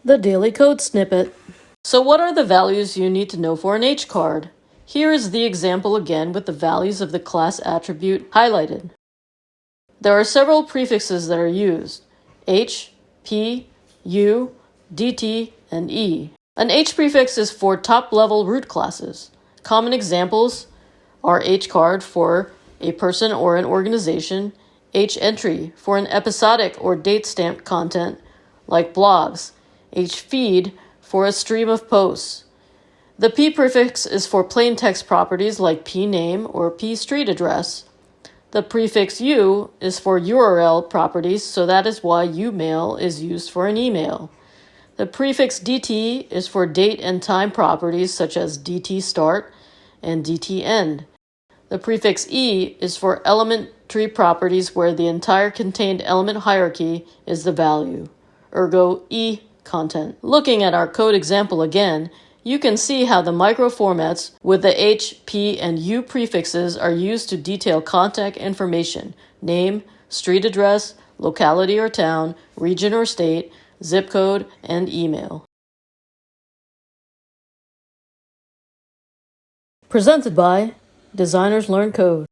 The daily code snippet. So what are the values you need to know for an H card? Here is the example again with the values of the class attribute highlighted. There are several prefixes that are used: H, P, U, DT, and E. An H prefix is for top-level root classes. Common examples are H card for a person or an organization, H entry for an episodic or date-stamped content like blogs, H feed for a stream of posts. The P prefix is for plain text properties like P name or P street address. The prefix U is for URL properties, so that is why UMail is used for an email. The prefix DT is for date and time properties such as DT start and DT end. The prefix E is for element tree properties where the entire contained element hierarchy is the value, ergo E content. Looking at our code example again, you can see how the microformats with the H, P, and U prefixes are used to detail contact information: name, street address, locality or town, region or state, zip code, and email. Presented by Designers Learn Code.